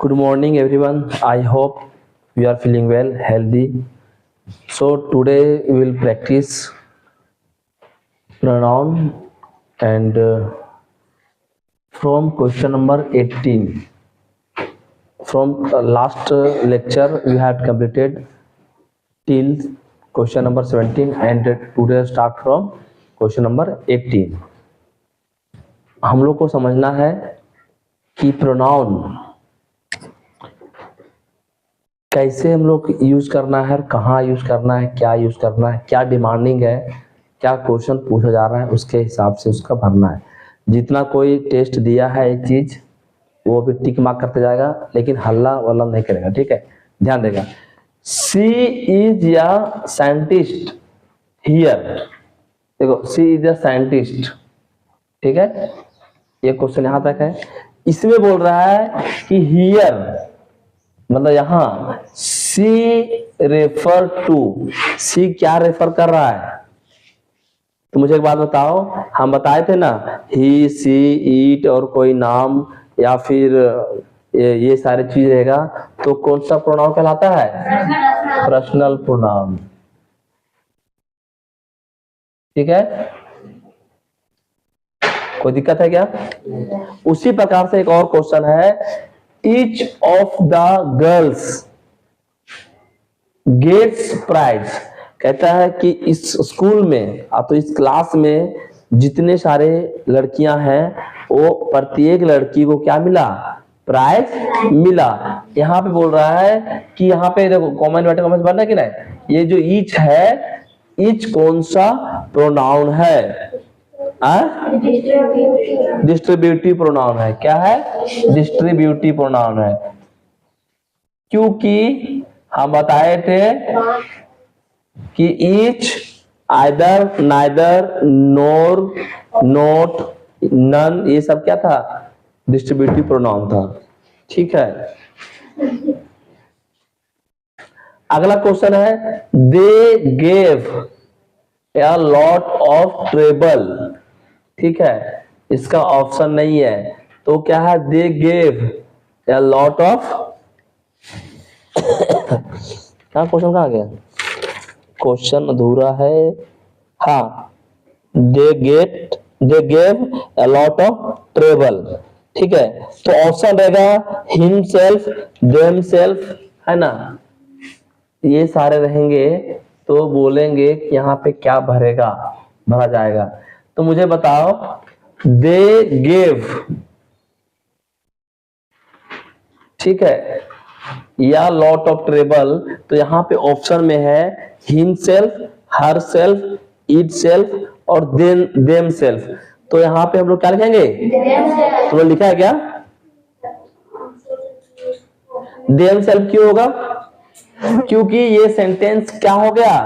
Good morning, everyone. I hope you are feeling well, healthy. So today we will practice pronoun and from question number 18. From last lecture we had completed till question number 17 and today start from question number 18. हम लोग को समझना है कि pronoun कैसे हम लोग use करना है, कहाँ यूज करना है, क्या यूज करना है, क्या डिमांडिंग है, क्या क्वेश्चन पूछा जा रहा है, उसके हिसाब से उसका भरना है। जितना कोई टेस्ट दिया है एक चीज वो भी टिक मार्क करते जाएगा, लेकिन हल्ला वल्ला नहीं करेगा। ठीक है, ध्यान देगा। सी इज या साइंटिस्ट हियर, देखो सी इज अ साइंटिस्ट। ठीक है, ये क्वेश्चन यहां तक है। इसमें बोल रहा है कि हियर मतलब यहां सी रेफर टू, सी क्या रेफर कर रहा है? तो मुझे एक बात बताओ, हम बताए थे ना ही सी ईट और कोई नाम या फिर ये सारी चीज रहेगा तो कौन सा प्रोनाउन कहलाता है? Personal pronoun. ठीक है, कोई दिक्कत है क्या? उसी प्रकार से एक और क्वेश्चन है, Each of the girls gets prize। कहता है कि इस स्कूल में तो इस क्लास में जितने सारे लड़कियां हैं वो प्रत्येक लड़की को क्या मिला? प्राइज मिला। यहाँ पे बोल रहा है कि यहाँ पे देखो कॉमन वेटर कॉमन बनना कि नहीं, ये जो ईच है, ईच कौन सा प्रोनाउन है? डिस्ट्रीब्यूटिव प्रोनाउन है। क्या है? डिस्ट्रीब्यूटिव प्रोनाउन है, क्योंकि हम बताए थे कि ईच, आइदर, नाइदर, नोर, नोट, नन, ये सब क्या था? डिस्ट्रीब्यूटिव प्रोनाउन था। ठीक है, अगला क्वेश्चन है, they gave a lot of trouble। ठीक है, इसका ऑप्शन नहीं है तो क्या है? They gave a lot of कहाँ क्वेश्चन कहाँ गया? क्वेश्चन अधूरा है। हाँ, they gave a lot of trouble। ठीक है, तो ऑप्शन रहेगा himself, themself, है ना? ये सारे रहेंगे तो बोलेंगे कि यहाँ पे क्या भरा जाएगा। तो मुझे बताओ, दे गेव, ठीक है, या लॉट ऑफ ट्रेबल, तो यहाँ पे ऑप्शन में है हिमसेल्फ, हरसेल्फ, इटसेल्फ और देम सेल्फ। तो यहाँ पे हम लोग क्या लिखेंगे? तो लिखा है क्या? देम सेल्फ क्यों होगा? क्योंकि ये सेंटेंस क्या हो गया?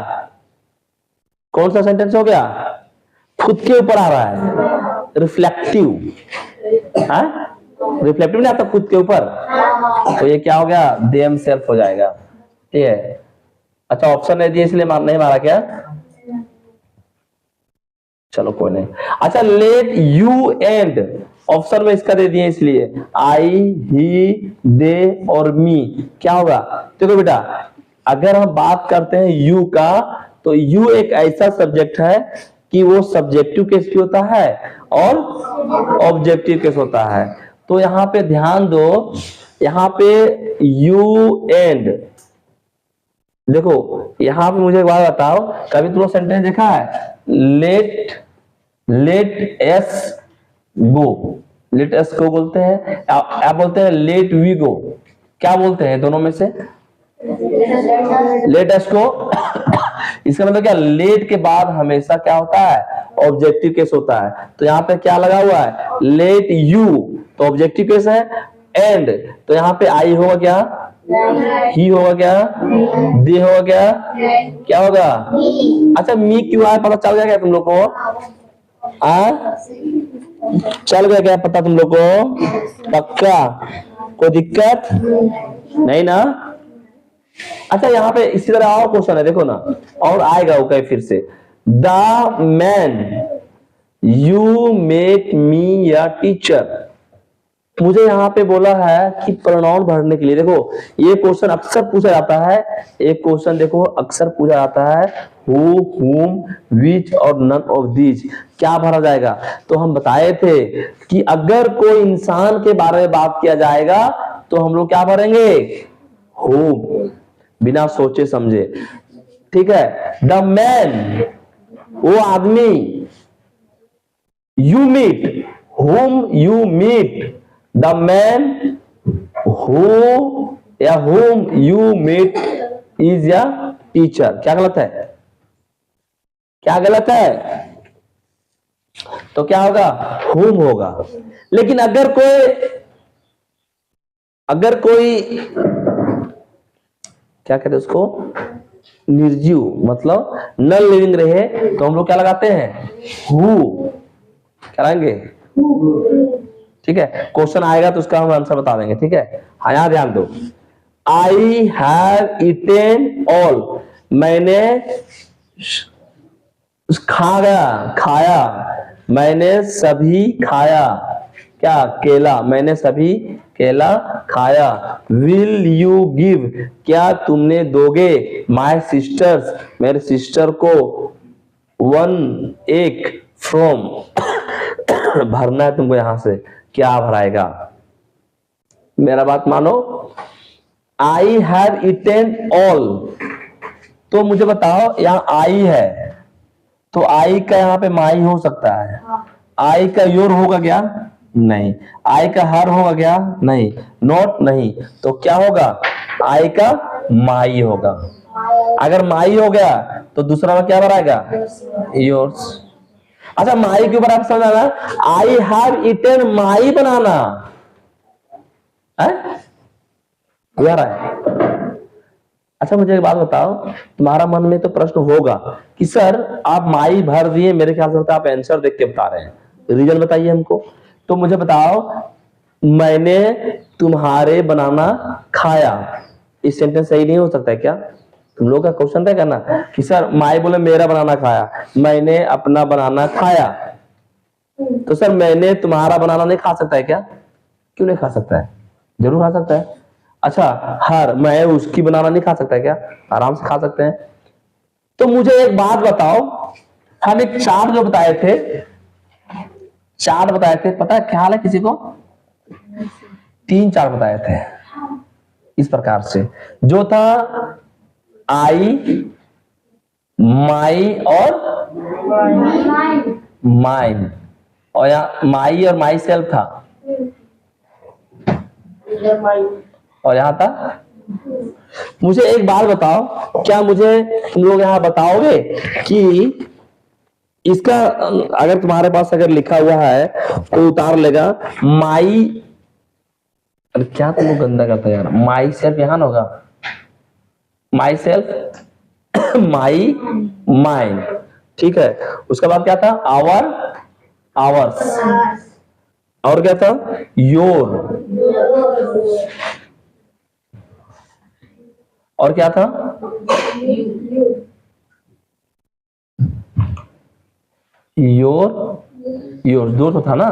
कौन सा सेंटेंस हो गया? खुद के ऊपर आ रहा है, रिफ्लेक्टिव। रिफ्लेक्टिव नहीं आता खुद के ऊपर, तो ये क्या हो गया? देम सेल्फ हो जाएगा। ठीक है, अच्छा ऑप्शन नहीं दिए इसलिए नहीं मारा क्या? चलो कोई नहीं। अच्छा, लेट यू एंड, ऑप्शन में इसका दे दिए इसलिए आई, ही, दे और मी, क्या होगा? देखो बेटा, अगर हम बात करते हैं यू का, तो यू एक ऐसा सब्जेक्ट है कि वो सब्जेक्टिव केस भी होता है और ऑब्जेक्टिव केस होता है। तो यहाँ पे ध्यान दो, यहाँ पे यू एंड, देखो यहाँ पे मुझे एक बात बताओ, कभी तुम सेंटेंस देखा है? लेट एस गो, लेट एस गो बोलते हैं, आप बोलते हैं लेट वी गो, क्या बोलते हैं दोनों में से? लेट एस गो। इसका मतलब क्या? लेट के बाद हमेशा क्या होता है? ऑब्जेक्टिव केस होता है। तो यहाँ पे क्या लगा हुआ है? लेट यू, तो ऑब्जेक्टिव केस है। एंड, तो यहाँ पे आई होगा क्या? ही होगा क्या? दे होगा क्या होगा? अच्छा, मी क्यों आया पता चल गया क्या तुम लोग को? चल गया क्या पता तुम लोग को? पक्का? कोई दिक्कत नहीं ना? अच्छा, यहाँ पे इसी तरह और क्वेश्चन है, देखो ना, और आएगा वो कहीं फिर से। The man you make me या टीचर, मुझे यहाँ पे बोला है कि प्रोनाउन भरने के लिए, देखो ये क्वेश्चन अक्सर पूछा जाता है, एक क्वेश्चन देखो अक्सर पूछा जाता है, हु, whom, which और none of these, क्या भरा जाएगा? तो हम बताए थे कि अगर कोई इंसान के बारे में बात किया जाएगा तो हम लोग क्या भरेंगे? whom, बिना सोचे समझे, ठीक है। द मैन, वो आदमी, you meet, whom you meet, the man who या whom you meet is a teacher। क्या गलत है? क्या गलत है? तो क्या होगा? whom होगा। लेकिन अगर कोई क्या कहते हैं उसको, निर्जीव मतलब नॉन लिविंग रहे तो हम लोग क्या लगाते हैं? who कराएंगे, ठीक है। क्वेश्चन आएगा तो उसका हम आंसर बता देंगे, ठीक है। हाँ यहां ध्यान दो, आई हैव ईटेन ऑल, मैंने खाया, मैंने सभी खाया, क्या? केला, मैंने सभी केला खाया। विल यू गिव, क्या तुमने दोगे? माय सिस्टर्स, मेरे सिस्टर को, वन, एक, फ्रॉम भरना है तुमको यहां से, क्या भराएगा? मेरा बात मानो, आई हैव ईटेन ऑल, तो मुझे बताओ यहां आई है तो आई का यहां पे माई हो सकता है, आई का योर होगा क्या? नहीं। आई का हर होगा क्या? नहीं। नॉट नहीं, तो क्या होगा? आई का माई होगा। अगर माई हो गया तो दूसरा में क्या भराएगा? योर्स। अच्छा माई के ऊपर आप समझाना, आई हैव ईटेन माई बनाना है? अच्छा मुझे एक बात बताओ, तुम्हारा मन में तो प्रश्न होगा कि सर आप माई भर दिए, मेरे ख्याल से आप आंसर देख के बता रहे हैं, रीजन बताइए हमको। तो मुझे बताओ, मैंने तुम्हारे बनाना खाया, इस सेंटेंस सही नहीं हो सकता है क्या? तुम लोग का क्वेश्चन रहेगा ना कि सर माई बोले मेरा बनाना खाया, मैंने अपना बनाना खाया, तो सर मैंने तुम्हारा बनाना नहीं खा सकता है क्या? क्यों नहीं खा सकता है? जरूर खा सकता है। अच्छा हर, मैं उसकी बनाना नहीं खा सकता है क्या? आराम से खा सकते हैं। तो मुझे एक बात बताओ, हम एक चार्ट जो बताए थे, पता है ख्याल है किसी को? 3 चार्ट बताए थे इस प्रकार से, जो था आई, माई और माइन, और यहाँ माई और माई सेल्फ था, और यहां था। मुझे एक बात बताओ, क्या मुझे तुम लोग यहां बताओगे कि इसका अगर तुम्हारे पास अगर लिखा हुआ है तो उतार लेगा माई, अरे क्या तुम लोग गंदा करता है यार, माई सेल्फ यहां होगा, माई सेल्फ, माई, माइन, ठीक है। उसके बाद क्या था? आवर, आवर्स, और क्या था? योर, और क्या था? योर, योर, दो तो था ना।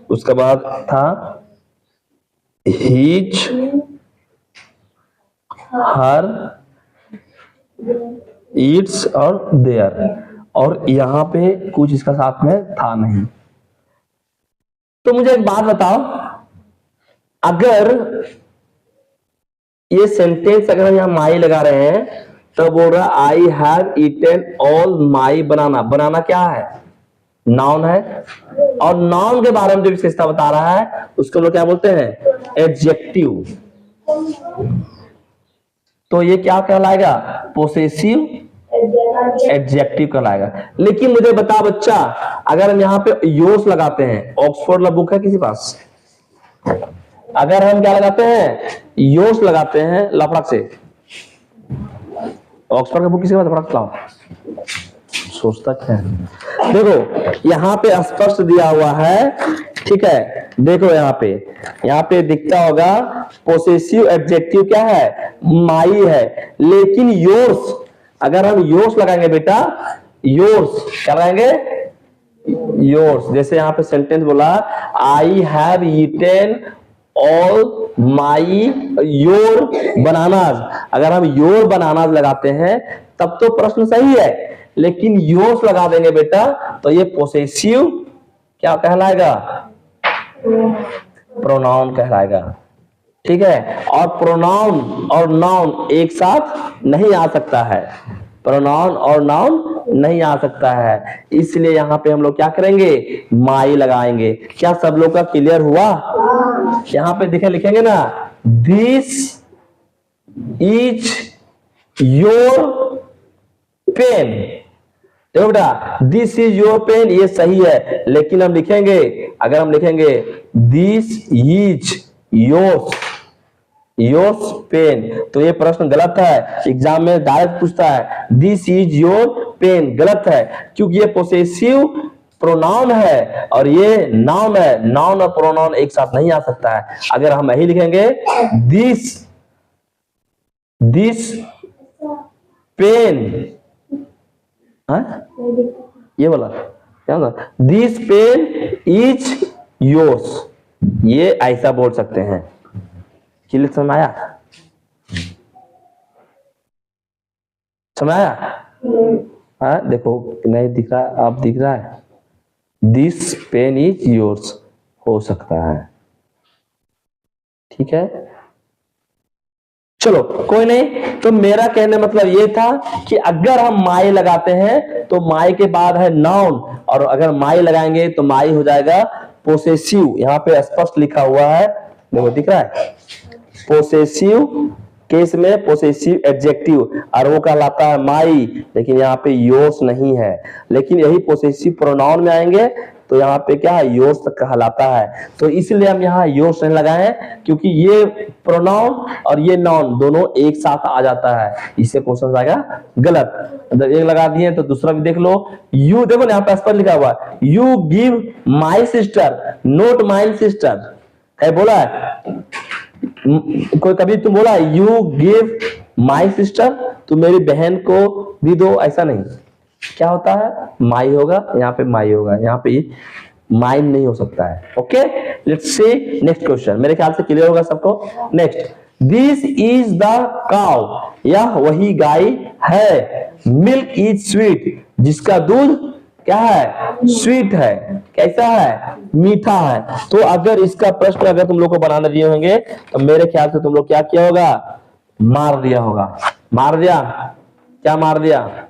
उसके बाद था हिज, हर, इट्स और देयर, और यहां पे कुछ इसका साथ में था नहीं। तो मुझे एक बात बताओ, अगर ये सेंटेंस अगर हम यहां माई लगा रहे हैं तो बोल रहा I have eaten all my banana, banana क्या है? नाउन है, और नाउन के बारे में जो विशेषता बता रहा है उसको लोग क्या बोलते हैं? एडजेक्टिव। तो ये क्या कहलाएगा? पोसेसिव एडजेक्टिव कहलाएगा। लेकिन मुझे बता बच्चा, अगर हम यहाँ पे योर्स लगाते हैं, ऑक्सफोर्ड ला बुक है किसी पास? अगर हम क्या लगाते हैं? योर्स लगाते हैं, लफड़क से, ऑक्सफोर्ड का बुक किसी के पास? लफड़क लाओ, सोचता क्या है। देखो यहाँ पे स्पष्ट दिया हुआ है, ठीक है। देखो यहाँ पे दिखता होगा पोसेसिव एडजेक्टिव क्या है? माई है। लेकिन योर्स, अगर हम योर्स लगाएंगे बेटा, योर्स क्या लगाएंगे? योर्स। जैसे यहाँ पे सेंटेंस बोला आई have eaten all my your bananas. अगर हम योर बनानाज लगाते हैं तब तो प्रश्न सही है, लेकिन योर्स लगा देंगे बेटा तो ये पोसेसिव क्या कहलाएगा? प्रोनाउन कहलाएगा। ठीक है, और प्रोनाउन और नाउन एक साथ नहीं आ सकता है, प्रोनाउन और नाउन नहीं आ सकता है, इसलिए यहां पे हम लोग क्या करेंगे? माई लगाएंगे। क्या सब लोग का क्लियर हुआ? यहां पे देखें, लिखेंगे ना दिस इज योर पेन। देखो बेटा दिस इज योर पेन ये सही है, लेकिन हम लिखेंगे, अगर हम लिखेंगे दिस इज योर्स पेन तो ये प्रश्न गलत है। एग्जाम में डायरेक्ट पूछता है दिस इज योर पेन, गलत है, क्योंकि ये पोसेसिव प्रोनाउन है और ये नाउन है। नाउन और प्रोनाउन एक साथ नहीं आ सकता है। अगर हम यही लिखेंगे दिस पेन, ये बोला क्या होगा? दिस पेन इज योर्स, ये ऐसा बोल सकते हैं। क्लियर समझ आया? समझ आया? हाँ देखो नहीं दिख रहा, आप दिख रहा है दिस पेन इज योर्स हो सकता है। ठीक है, चलो कोई नहीं। तो मेरा कहने मतलब ये था कि अगर हम माई लगाते हैं तो माई के बाद है नाउन, और अगर माई लगाएंगे तो माई हो जाएगा पोसेसिव। यहाँ पे स्पष्ट लिखा हुआ है, देखो दिख रहा है पोसेसिव केस में पोसेसिव एडजेक्टिव, और वो कहलाता है माई, लेकिन यहाँ पे योर्स नहीं है। लेकिन यही पोसेसिव प्रोनाउन में आएंगे तो यहाँ पे क्या है? योर्स कहलाता है। तो इसलिए हम यहाँ योर्स नहीं लगाए, क्योंकि ये प्रोनाउन और ये नाउन दोनों एक साथ आ जाता है, इससे क्वेश्चन आएगा गलत। मतलब एक लगा दिए तो दूसरा भी देख लो। यू देखो ना यहाँ पे स्पष्ट लिखा हुआ है you give my sister not my sister, है बोला है कोई? कभी तुम बोला यू गिव माई सिस्टर, तुम मेरी बहन को भी दो, ऐसा नहीं। क्या होता है? माई होगा, यहाँ पे माई होगा, यहाँ पे माइन नहीं हो सकता है। Okay, let's see next question. मेरे ख्याल से क्लियर होगा सबको। Next, this is the cow, यह वही गाय है। मिल्क इज स्वीट, जिसका दूध क्या है? स्वीट है। कैसा है? मीठा है। तो अगर इसका प्रश्न अगर तुम लोग को बनाने दिए होंगे तो मेरे ख्याल से तुम लोग क्या किया होगा? मार दिया होगा। मार दिया? क्या मार दिया?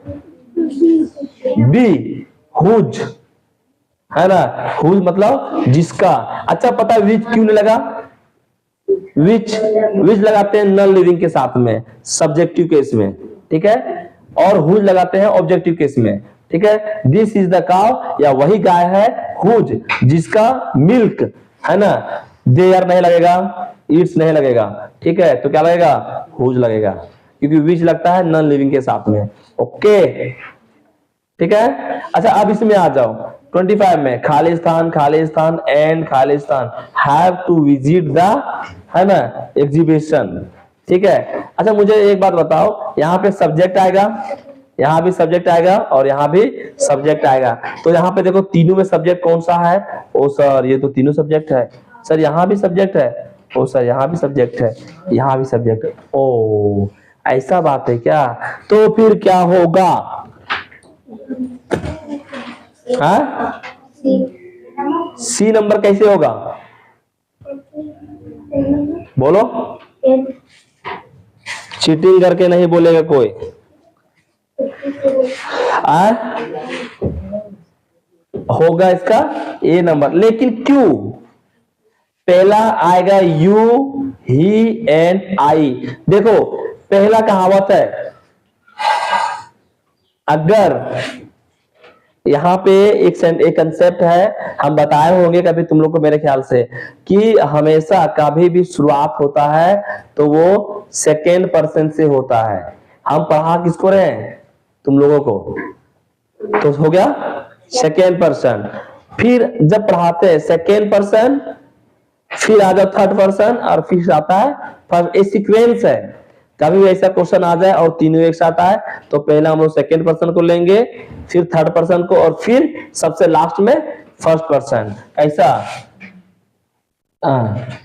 बी, हुज, है ना? हुज मतलब जिसका। अच्छा पता है विच क्यों नहीं लगा? विच लगाते हैं नॉन लिविंग के साथ में सब्जेक्टिव केस में, ठीक है, और हुज लगाते हैं ऑब्जेक्टिव केस में। ठीक है, दिस इज द काउ, या वही गाय है, हुज जिसका मिल्क, है ना, देयर नहीं लगेगा, ईट्स नहीं लगेगा। ठीक है, तो क्या लगेगा? हुज लगेगा, क्योंकि विच लगता है नॉन लिविंग के साथ में। ओके ठीक है। अच्छा अब इसमें आ जाओ 25 में, Khalistan Khalistan and Khalistan have to visit the, है ना, एग्जीबिशन। ठीक है। अच्छा मुझे एक बात बताओ, यहाँ पे सब्जेक्ट आएगा, यहाँ भी सब्जेक्ट आएगा और यहाँ भी सब्जेक्ट आएगा। तो यहाँ पे देखो तीनों में सब्जेक्ट कौन सा है? ओ सर ये तो तीनों सब्जेक्ट है। सर यहाँ भी सब्जेक्ट है। ओ सर यहाँ भी सब्जेक्ट है, यहाँ भी सब्जेक्ट है। ओ ऐसा बात है क्या? तो फिर क्या होगा? हाँ? सी नंबर कैसे होगा? बोलो। चीटिंग करके नहीं बोलेगा कोई। होगा इसका ए नंबर, लेकिन क्यों? पहला आएगा यू, ही एंड आई। देखो पहला कहावत है, अगर यहाँ पे एक कंसेप्ट है, हम बताए होंगे कभी तुम लोग को मेरे ख्याल से, कि हमेशा कभी भी शुरुआत होता है तो वो सेकेंड पर्सन से होता है। हम पढ़ा किसको रहे हैं? तुम लोगों को। तो हो गया सेकेंड पर्सन। फिर जब पढ़ाते हैं सेकेंड पर्सन, फिर आ जाओ थर्ड पर्सन, और फिर आता है फर्स्ट। एक सीक्वेंस है। कभी भी ऐसा क्वेश्चन आ जाए और तीनों एक साथ आए तो पहले हम लोग सेकेंड पर्सन को लेंगे, फिर थर्ड पर्सन को, और फिर सबसे लास्ट में फर्स्ट पर्सन। ऐसा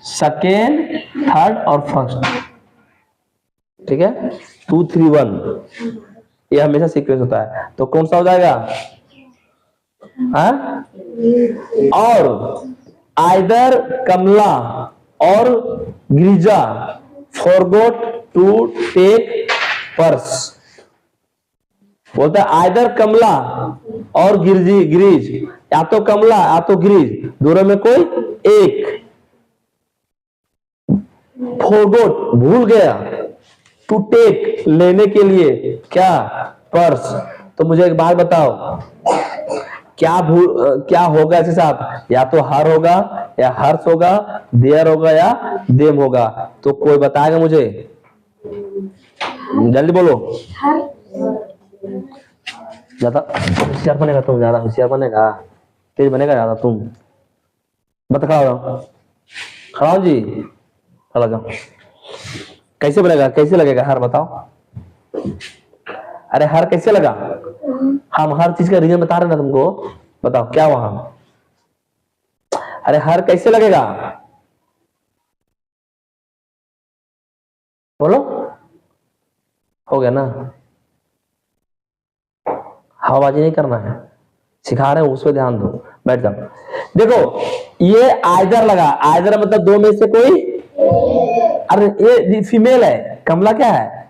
सेकेंड, थर्ड और फर्स्ट, ठीक है, 2 3 1, ये हमेशा सीक्वेंस होता है। तो कौन सा हो जाएगा? और आइदर कमला और Girija forgot to take purse. बोलता है आइदर कमला और गिरीज, या तो कमला या तो गिरीज, दोनों में कोई एक। फॉरगॉट भूल गया, टू टेक लेने के लिए, क्या? पर्स। तो मुझे एक बात बताओ, क्या होगा इसके साथ? या तो हर होगा, या हर्ष होगा, देयर होगा, या देम होगा। तो कोई बताएगा मुझे? जल्दी बोलो। ज्यादा होशियार बनेगा तुम, ज्यादा होशियार बनेगा, तेज बनेगा ज्यादा तुम। बता, खड़ा हो जी, खड़ा जाओ। कैसे बनेगा, कैसे लगेगा हर? बताओ। अरे हर कैसे लगा? हम हर चीज का रीजन बता रहे ना तुमको, बताओ क्या वहां? अरे हर कैसे लगेगा? बोलो। हो गया ना? हवाबाजी नहीं करना है, सिखा रहे हैं, उस पर ध्यान दो। बैठ जाओ। देखो ये आइदर लगा, आइदर मतलब दो में से कोई। अरे ये फीमेल है, कमला क्या है?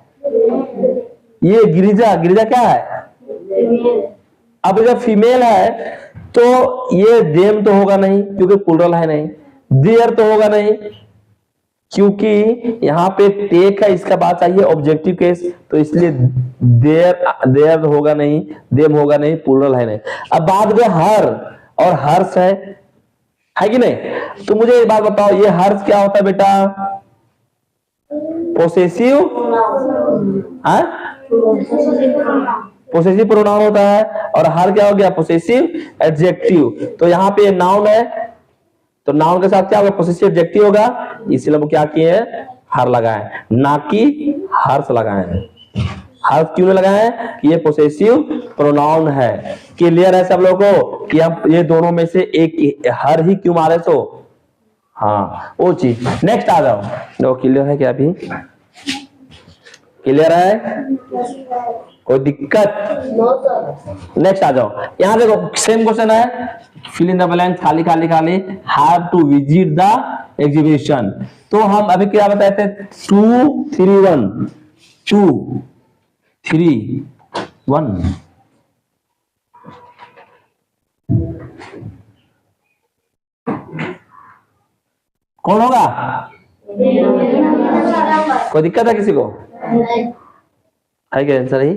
ये गिरिजा, गिरिजा क्या है? अब जब फीमेल है तो ये देम तो होगा नहीं क्योंकि प्लुरल है नहीं, देयर तो होगा नहीं क्योंकि यहाँ पे टेक है, इसका बात चाहिए ऑब्जेक्टिव केस, तो इसलिए देयर होगा नहीं, देम होगा नहीं, प्लुरल है नहीं। अब बात में हर और हर्ष है कि नहीं? तो मुझे एक बात बताओ, ये हर्ष क्या होता है बेटा? पोसेसिव, पोसेसिव प्रोनाउन होता है। और हर क्या हो गया? Possessive adjective. तो यहाँ पे नाउन है, तो नाउन के साथ क्या होगा? पोसेसिव एडजेक्टिव होगा, इसलिए हम क्या किए हैं? हर लगाए, ना कि हर्ष लगाए हैं। हर्ष क्यों नहीं लगाए? कि ये पोसेसिव प्रोनाउन है। क्लियर है सब लोगों को कि हम ये दोनों में से एक हर ही क्यों मारे? तो हाँ वो चीज। नेक्स्ट आ जाओ। देखो क्लियर है क्या? अभी क्लियर है? कोई दिक्कत? नेक्स्ट आ जाओ। यहां देखो सेम क्वेश्चन है, फिल इन द ब्लैंक, खाली खाली खाली। Have to visit the exhibition. तो हम अभी क्या बताए थे? 2 3 1, 2 3 1। कौन होगा? कोई दिक्कत है किसी को? है क्या answer he?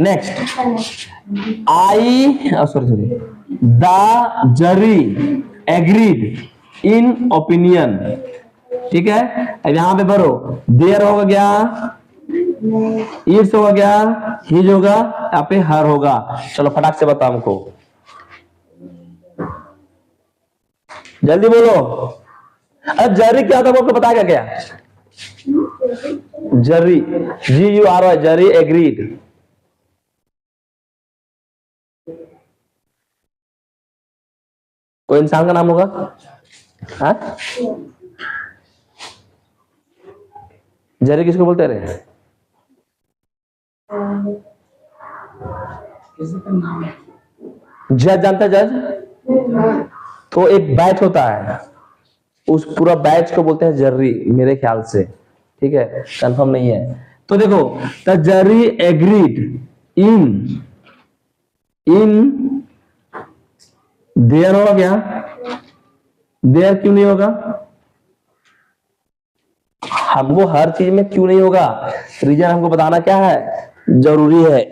Next, I sorry, the zari agreed in opinion. ठीक है, अब यहां पे भरो, देयर होगा क्या? इट्स होगा क्या? हिज होगा, यहाँ पे हर होगा। चलो फटाक से बताओ हमको, जल्दी बोलो। अरे जरी क्या था वो बताएगा क्या? जरी, GURY, जरी एग्रीड। कोई इंसान का नाम होगा? हाँ? जरी किसको बोलते रहे? जज जानता है? जज तो एक बैच होता है, उस पूरा बैच को बोलते हैं जर्री, मेरे ख्याल से। ठीक है, कंफर्म नहीं है। तो देखो, द जर्री एग्रीड इन देयर होगा क्या? देयर क्यों नहीं होगा? हमको हर चीज में क्यों नहीं होगा, रीजन हमको बताना क्या है, जरूरी है।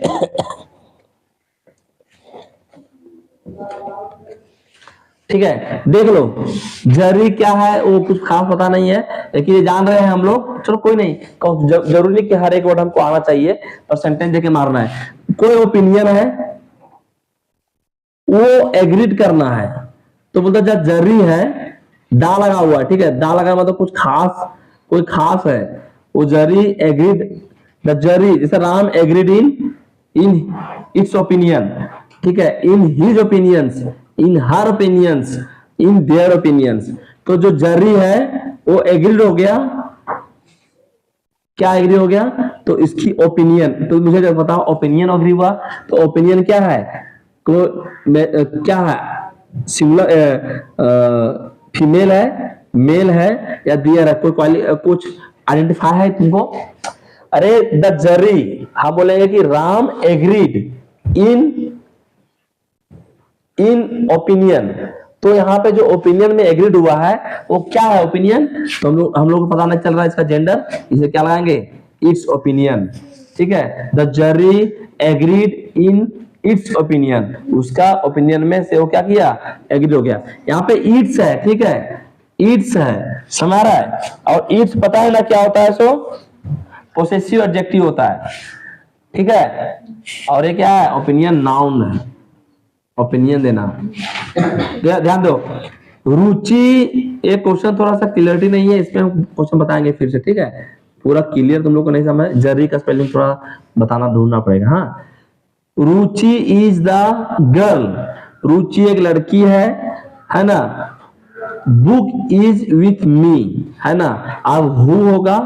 ठीक है, देख लो जरी क्या है, वो कुछ खास पता नहीं है, लेकिन ये जान रहे हैं हम लोग। चलो कोई नहीं, जरूरी नहीं कि हर एक वर्ड हमको आना चाहिए, पर सेंटेंस देके मारना है। कोई ओपिनियन है, वो एग्रीड करना है, तो बोलता जब जरी है, दा लगा हुआ है। ठीक है, दा लगा मतलब कुछ खास, कोई खास है, वो जरी एग्रीड, द जरी, जैसे Ram agreed in its opinion, ठीक है, in his opinions, in her opinions, in their opinions. तो जो जरी है वो एग्रीड हो गया, क्या एग्री हो गया, तो इसकी ओपिनियन, तो मुझे जब बताओ ओपिनियन एग्री हुआ, तो ओपिनियन क्या है, क्या है, सिंगुलर फीमेल है, मेल है या दियर है, कोई कुछ आइडेंटिफाई है तुमको? अरे द जरी, हम बोलेंगे कि राम एग्रीड इन ओपिनियन, तो यहाँ पे जो ओपिनियन में एग्रीड हुआ है वो क्या है ओपिनियन, तो हम लोग को पता नहीं चल रहा है इसका जेंडर, इसे क्या लगाएंगे, इट्स ओपिनियन, ठीक है। The zari agreed in its opinion, उसका ओपिनियन में से वो क्या किया, एग्रीड हो गया। यहाँ पे इट्स है, ठीक है, इट्स है, समझ रहा है, और इट्स पता है ना क्या होता है, सो पोसेसिव एडजेक्टिव होता है, ठीक है। और ये क्या है, ओपिनियन नाउन है, ओपिनियन देना। ध्यान दो, रुचि, एक क्वेश्चन थोड़ा सा क्लियरिटी नहीं है इसमें, हम क्वेश्चन बताएंगे फिर से, ठीक है, पूरा क्लियर तुम लोग को नहीं समझ, जरी का स्पेलिंग थोड़ा बताना ढूंढना पड़ेगा। हाँ, रुचि इज द गर्ल, रुचि एक लड़की है ना, बुक इज विथ मी, है ना, अब हु होगा,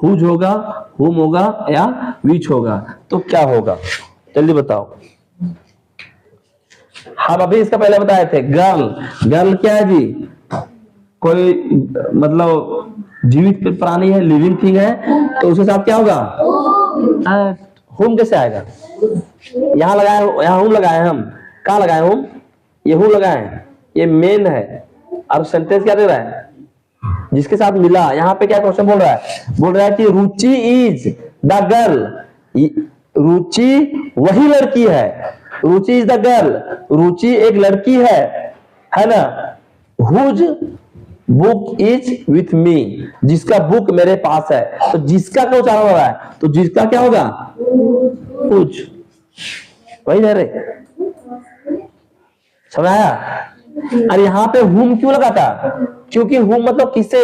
हुज होगा, हुम होगा या विच होगा, तो क्या होगा, जल्दी बताओ। हम अभी इसका पहले बताए थे, गर्ल, गर्ल क्या है जी, कोई मतलब जीवित प्राणी है, लिविंग थिंग है, तो उसके साथ क्या होगा, हुम कैसे आएगा, यहाँ लगाए, यहाँ हुम लगाए, हम कहाँ लगाए हुम, ये हुम लगाए, ये मेन है, और सेंटेंस क्या दे रहा है, जिसके साथ मिला। यहाँ पे क्या क्वेश्चन बोल रहा है, बोल रहा है कि Ruchi is the girl, Ruchi वही लड़की है, Ruchi is the girl, Ruchi एक लड़की है ना, whose book is with me, जिसका बुक मेरे पास है, तो जिसका क्या उच्चारण हो रहा है, तो जिसका क्या होगा, हुज, वही रह रहे, समझ आया। और यहाँ पे हुम क्यों लगा था, क्योंकि हुम मतलब किसे,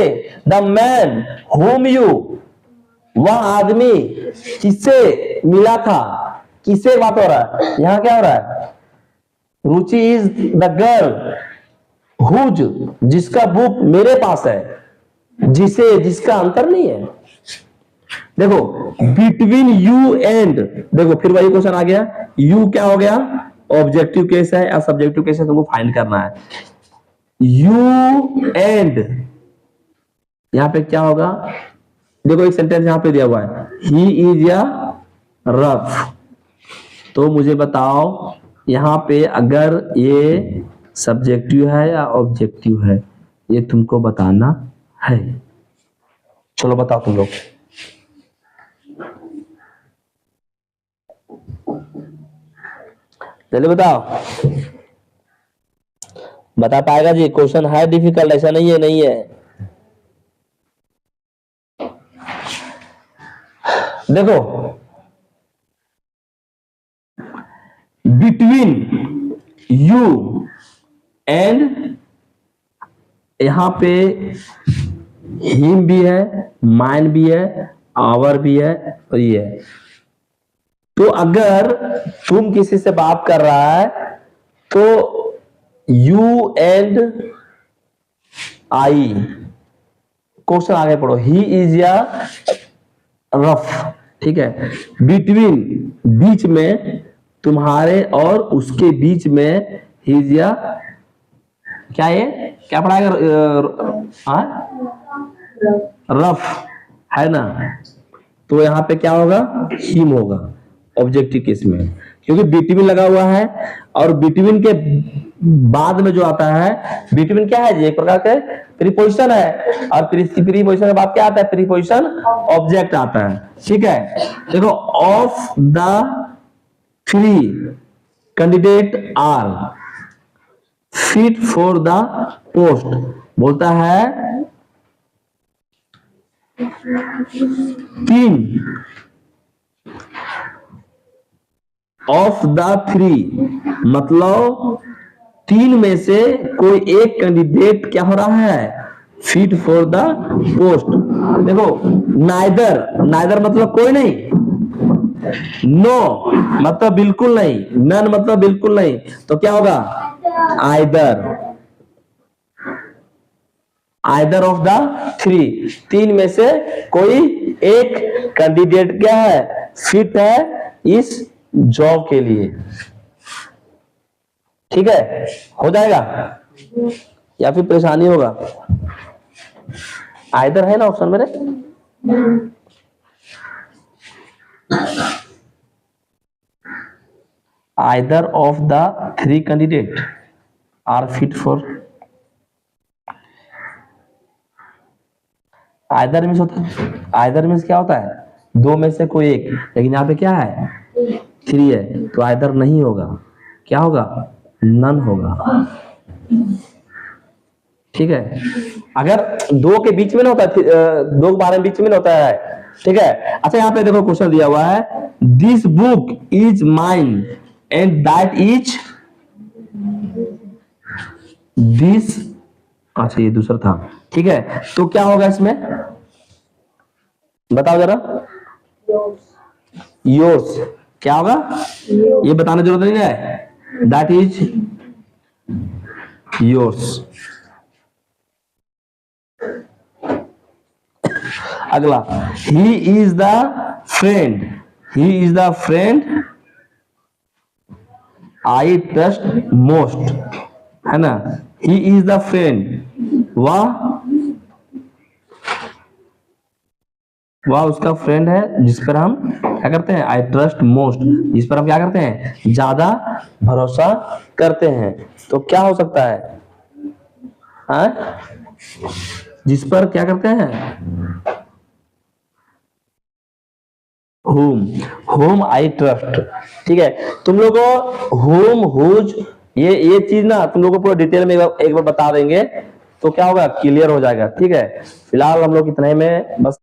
द मैन हुम यू, वह आदमी किससे मिला था, किससे बात हो रहा है, यहाँ क्या हो रहा है, Ruchi is the girl whose, जिसका बुक मेरे पास है, जिसे, जिसका अंतर नहीं है। देखो बिटवीन यू एंड, देखो फिर वही क्वेश्चन आ गया, यू क्या हो गया, ऑब्जेक्टिव केस है या सब्जेक्टिव केस है, तुमको फाइंड करना है। यू एंड, यहां पे क्या होगा, देखो एक सेंटेंस यहां पे दिया हुआ है, ही इज या रफ, तो मुझे बताओ यहां पे अगर ये सब्जेक्टिव है या ऑब्जेक्टिव है, ये तुमको बताना है। चलो बताओ तुम लोग, चलिए बताओ, बता पाएगा जी, क्वेश्चन है डिफिकल्ट, ऐसा नहीं है, नहीं है। देखो बिटवीन यू एंड, यहां पे हिम भी है, माइन भी है, आवर भी है, और ये है। तो अगर तुम किसी से बात कर रहा है तो यू एंड आई, क्वेश्चन आगे पढ़ो, ही इज या रफ, ठीक है, बिटवीन बीच में, तुम्हारे और उसके बीच में, ही इज या क्या, ये क्या पढ़ाएगा, रफ है ना, तो यहां पे क्या होगा, हिम होगा ऑब्जेक्टिव केस में, क्योंकि बिटवीन लगा हुआ है, और बिटवीन के बाद में जो आता है, बिटवीन क्या है जी, एक प्रकार के प्रीपोजिशन है, और प्रीपोजिशन के बाद क्या आता है, प्रीपोजिशन ऑब्जेक्ट आता है, ठीक है। देखो of the three candidate are fit for the post, बोलता है तीन ऑफ द थ्री, मतलब तीन में से कोई एक कैंडिडेट क्या हो रहा है, फिट फॉर द पोस्ट, देखो नाइदर, नाइदर मतलब कोई नहीं, नो मतलब बिल्कुल नहीं, नन मतलब बिल्कुल नहीं, तो क्या होगा either, either of the three, तीन में से कोई एक कैंडिडेट क्या है, फिट है इस जॉब के लिए। ठीक है, हो जाएगा या फिर परेशानी होगा? आइदर है ना ऑप्शन मेरे? Either of the three candidate are fit for, either means होता है, आइदर मीन्स क्या होता है, दो में से कोई एक, लेकिन यहाँ पे क्या है थ्री है, तो आइदर नहीं होगा, क्या होगा नन होगा। ठीक है, अगर दो के बीच में ना होता है, दो के बारे में बीच में ना होता है। ठीक है, अच्छा यहाँ पे देखो क्वेश्चन दिया हुआ है, this book is mine and that is this, अच्छा ये दूसरा था। ठीक है, तो क्या होगा इसमें बताओ जरा, योर्स, क्या होगा ये बताने जरूरत नहीं है, दैट इज योर्स। अगला, he is the friend, he is the friend I trust most, है ना, ही इज द फ्रेंड, वह उसका फ्रेंड है जिस पर हम क्या करते हैं, आई ट्रस्ट मोस्ट, जिस पर हम क्या करते हैं ज्यादा भरोसा करते हैं। तो क्या हो सकता है, जिस पर क्या करते हैं, होम, होम आई ट्रस्ट। ठीक है, तुम लोगों होम हुज ये चीज ना तुम लोगों को पूरा डिटेल में एक बार बता देंगे, तो क्या होगा क्लियर हो जाएगा। ठीक है, फिलहाल हम लोग इतने में बस